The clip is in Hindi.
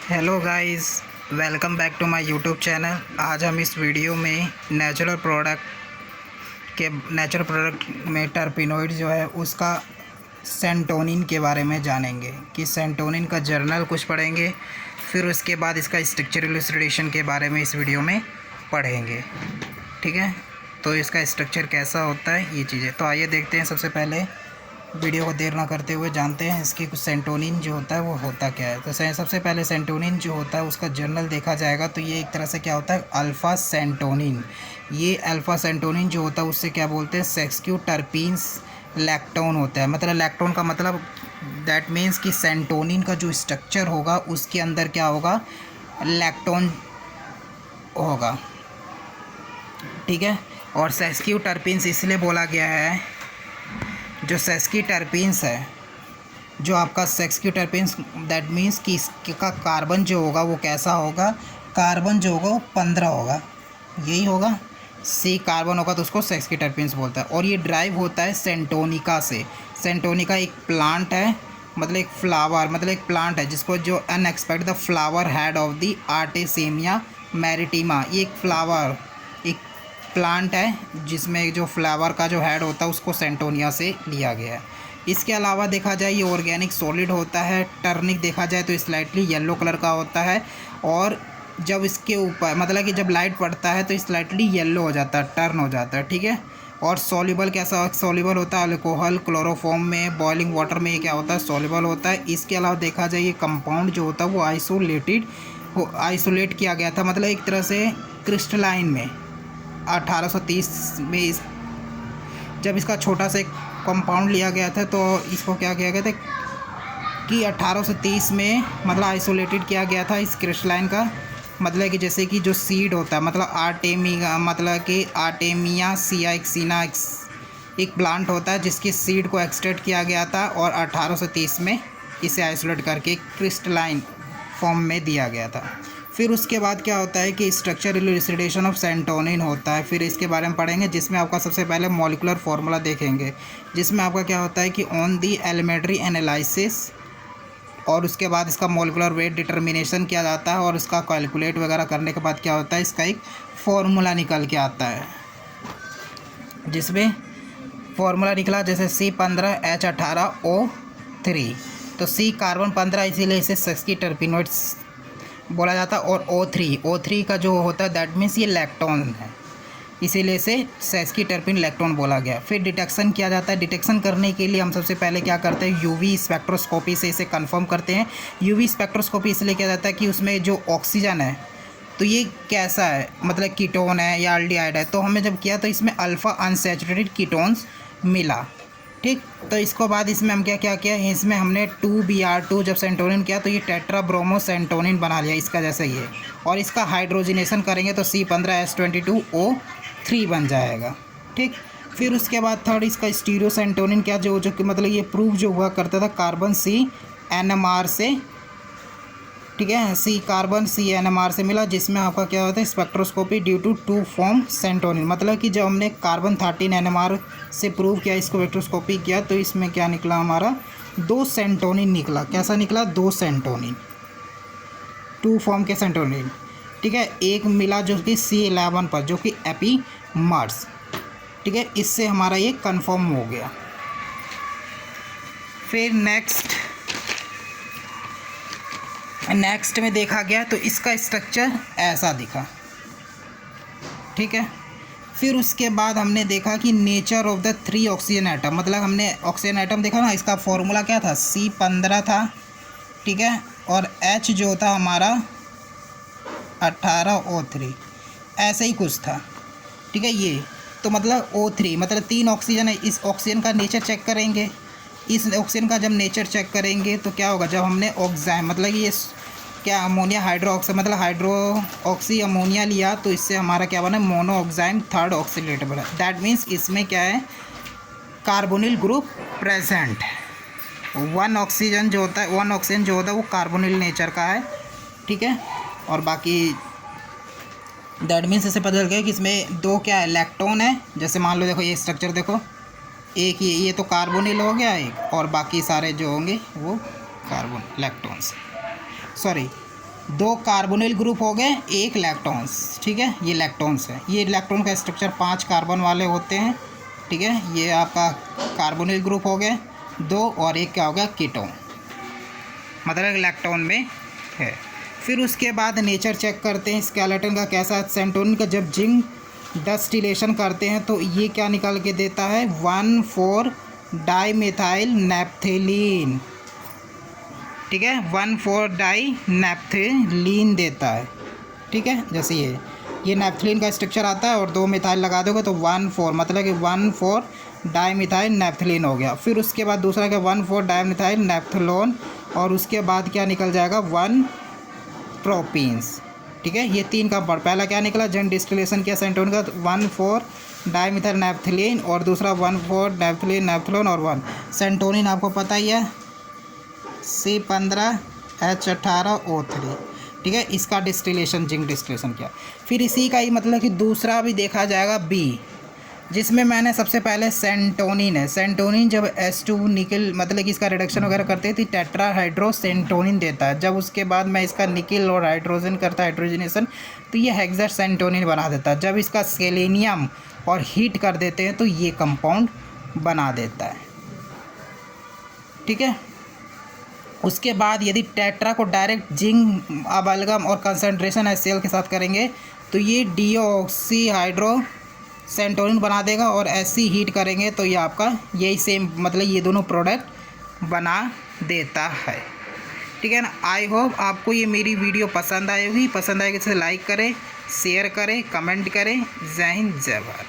Hello guys, welcome back to my YouTube channel. आज हम इस वीडियो में नेचुरल प्रोडक्ट में टर्पेनोइड जो है उसका सेंटोनिन के बारे में जानेंगे कि सेंटोनिन का जर्नल कुछ पढ़ेंगे, फिर उसके बाद इसका स्ट्रक्चरल इलस्ट्रेशन के बारे में इस वीडियो में पढ़ेंगे। ठीक है, तो इसका स्ट्रक्चर कैसा होता है ये चीज़ें, तो आइए देखते हैं। सबसे पहले वीडियो को देर ना करते हुए जानते हैं इसकी कुछ सेंटोनिन जो होता है वो होता क्या है। तो सबसे पहले सेंटोनिन जो होता है उसका जर्नल देखा जाएगा तो ये एक तरह से क्या होता है, अल्फ़ा सेंटोनिन। ये अल्फ़ा सेंटोनिन जो होता है उससे क्या बोलते हैं, सेक्सक्यू टर्पीन्स लैक्टोन होता है। मतलब लैक्टोन का मतलब दैट मीन्स कि सेंटोनिन का जो स्ट्रक्चर होगा उसके अंदर क्या होगा, लैक्टोन होगा। ठीक है, और सेक्सक्यू टर्पीन्स इसलिए बोला गया है, जो सेक्सक्यू टर्पीन्स है, जो आपका सेक्सक्यू टर्पीन्स दैट मीन्स कि इसका कार्बन जो होगा वो कैसा होगा, कार्बन जो होगा वो 15 होगा, यही होगा। सी कार्बन होगा तो उसको सेक्सक्यू टर्पीन्स बोलता है। और ये ड्राइव होता है सेंटोनिका से। सेंटोनिका एक प्लांट है, मतलब एक फ्लावर, मतलब एक प्लांट है जिसको जो unexpect the flower head of the Artemisia maritima. ये एक फ्लावर, एक प्लांट है जिसमें जो फ्लावर का जो हेड होता है उसको सेंटोनिया से लिया गया है। इसके अलावा देखा जाए ये ऑर्गेनिक सॉलिड होता है। टर्निक देखा जाए तो स्लाइटली येलो कलर का होता है, और जब इसके ऊपर मतलब कि जब लाइट पड़ता है तो स्लाइटली येलो हो जाता है, टर्न हो जाता है। ठीक है, और सॉल्युबल कैसा सॉल्युबल होता है, अल्कोहल क्लोरोफॉर्म में, बॉइलिंग वाटर में ये क्या होता है, सॉल्युबल होता है। इसके अलावा देखा जाए ये कंपाउंड जो होता है वो आइसोलेट किया गया था, मतलब एक तरह से क्रिस्टलाइन में 1830 में जब इसका छोटा सा एक कंपाउंड लिया गया था तो इसको क्या किया गया था कि 1830 में मतलब आइसोलेटेड किया गया था इस क्रिस्टलाइन का। मतलब कि जैसे कि जो सीड होता है, मतलब आर्टेमिया सियाक्सिना एक प्लांट होता है जिसकी सीड को एक्सट्रैक्ट किया गया था और 1830 में इसे आइसोलेट करके क्रिस्टलाइन फॉर्म में दिया गया था। फिर उसके बाद क्या होता है कि स्ट्रक्चरल इलुसिडेशन ऑफ सेंटोनिन होता है। फिर इसके बारे में पढ़ेंगे, जिसमें आपका सबसे पहले मॉलिक्यूलर फार्मूला देखेंगे, जिसमें आपका क्या होता है कि ऑन दी एलिमेंट्री एनालिसिस, और उसके बाद इसका मॉलिक्यूलर वेट डिटर्मिनेशन किया जाता है, और इसका कैलकुलेट वगैरह करने के बाद क्या होता है, इसका एक फार्मूला निकल के आता है, जिसमें फार्मूला निकला जैसे C15H18O3। तो सी कार्बन 15, इसीलिए इसे सेक्सक्यू टर्पेनोइड्स बोला जाता है। और O3 का जो होता है दैट मीन्स ये लैक्टोन है, इसीलिए इसे सेक्सक्यू टर्पेन लैक्टोन बोला गया। फिर डिटेक्शन किया जाता है। डिटेक्शन करने के लिए हम सबसे पहले क्या करते हैं, यूवी स्पेक्ट्रोस्कोपी से इसे कंफर्म करते हैं। यूवी स्पेक्ट्रोस्कोपी इसलिए किया जाता है कि उसमें जो ऑक्सीजन है तो ये कैसा है, मतलब कीटोन है या एल्डिहाइड है। तो हमें जब किया तो इसमें अल्फ़ा अनसैचुरेटेड कीटोन्स मिला। ठीक, तो इसको बाद इसमें हम क्या किया, इसमें हमने 2Br2 जब सेंटोनिन किया तो ये टेट्रा ब्रोमो सेंटोनिन बना लिया इसका जैसे ये, और इसका हाइड्रोजिनेशन करेंगे तो C15H22O3 बन जाएगा। ठीक, फिर उसके बाद थर्ड इसका स्टीरियो सेंटोनिन क्या जो कि मतलब ये प्रूव जो हुआ करता था कार्बन CNMR से। ठीक है, कार्बन CNMR से मिला, जिसमें आपका क्या होता है स्पेक्ट्रोस्कोपी ड्यू टू 2 फॉर्म सेंटोनिन। मतलब कि जब हमने कार्बन 13 NMR से प्रूव किया, इसको स्पेक्ट्रोस्कोपी किया तो इसमें क्या निकला, हमारा 2 सेंटोनिन निकला। कैसा निकला, 2 सेंटोनिन, 2 फॉर्म के सेंटोनिन। ठीक है, एक मिला जो कि C11 पर, जो कि एपीमर्स। ठीक है, इससे हमारा ये कंफर्म हो गया। फिर नेक्स्ट में देखा गया तो इसका स्ट्रक्चर ऐसा दिखा। ठीक है, फिर उसके बाद हमने देखा कि nature of the 3 oxygen atom, मतलब हमने ऑक्सीजन एटम देखा ना, इसका फॉर्मूला क्या था, C15 था। ठीक है, और H जो था हमारा 18O3, ऐसे ही कुछ था। ठीक है, ये तो मतलब O3 मतलब 3 ऑक्सीजन है। इस ऑक्सीजन का नेचर चेक करेंगे। इस ऑक्सीजन का जब नेचर चेक करेंगे तो क्या होगा, जब हमने ऑक्साइड मतलब ये क्या अमोनिया हाइड्रोक्साइड मतलब हाइड्रो ऑक्सी अमोनिया लिया तो इससे हमारा क्या बना, मोनो ऑक्साइड थर्ड ऑक्सीडेट बना। दैट मीन्स इसमें क्या है, कार्बोनिल ग्रुप प्रेजेंट। 1 ऑक्सीजन जो होता है वो कार्बोनिल नेचर का है। ठीक है, और बाकी दैट मीन्स इससे पता चल गया कि इसमें 2 क्या है, लैक्टोन है। जैसे मान लो देखो ये स्ट्रक्चर देखो, एक ये तो कार्बोनिल हो गया एक, और बाकी सारे जो होंगे वो कार्बन लैक्टोन्स, सॉरी 2 कार्बोनिल ग्रुप हो गए, 1 लैक्टोन्स, ठीक है, ये लैक्टोन्स है। ये इलेक्ट्रॉन का स्ट्रक्चर 5 कार्बन वाले होते हैं, ठीक है। ये आपका कार्बोनिल ग्रुप हो गए 2 और 1 क्या हो गया कीटोन, मतलब लैक्टोन में है। फिर उसके बाद नेचर चेक करते हैं स्केलेटन का कैसा। सेंटोनिन का जब जिंक डस्टिलेशन करते हैं तो ये क्या निकाल के देता है 1,4 डाईमिथाइल नैप्थेलीन, ठीक है, 1,4 डाई नैप्थेलीन देता है, ठीक है। जैसे ये नैप्थेलीन का स्ट्रक्चर आता है और 2 मिथाइल लगा दोगे तो 1,4 मतलब कि 1,4 डाईमिथाइल नैप्थेलीन हो गया। फिर उसके बाद दूसरा क्या 1,4 डाईमिथाइल नैप्थेलोन और उसके बाद क्या निकल जाएगा 1 प्रोपीन्स, ठीक है। ये 3 का पहला क्या निकला जन डिस्टिलेशन किया सेंटोनिन का 1,4 डाईमिथाइल नैप्थेलीन और दूसरा 1,4 नैप्थेलीन नैप्थेलोन और 1 सेंटोनिन आपको पता ही है C15H18O3, ठीक है। इसका डिस्टिलेशन जिंक डिस्टिलेशन किया। फिर इसी का ही मतलब कि दूसरा भी देखा जाएगा B, जिसमें मैंने सबसे पहले सेंटोनिन है। सेंटोनिन जब H2 निकल मतलब कि इसका रिडक्शन वगैरह करते हैं तो टेट्राहाइड्रोसेंटोनिन देता है। जब उसके बाद मैं इसका निकल और हाइड्रोजन करता है हाइड्रोजनेशन तो ये हेक्सासेंटोनिन बना देता है। जब इसका सेलेनियम और हीट कर देते हैं तो ये कंपाउंड बना देता है, ठीक है। उसके बाद यदि टेट्रा को डायरेक्ट जिंक अमाल्गम और कंसंट्रेशन HCl के साथ करेंगे तो ये डीऑक्सीहाइड्रोसेंटोनिन बना देगा और ऐसी हीट करेंगे तो ये आपका यही सेम मतलब ये दोनों प्रोडक्ट बना देता है, ठीक है ना। आई होप आपको ये मेरी वीडियो पसंद आएगी। पसंद आएगी तो लाइक करें, शेयर करें, कमेंट करें। जय हिंद, जय भारत।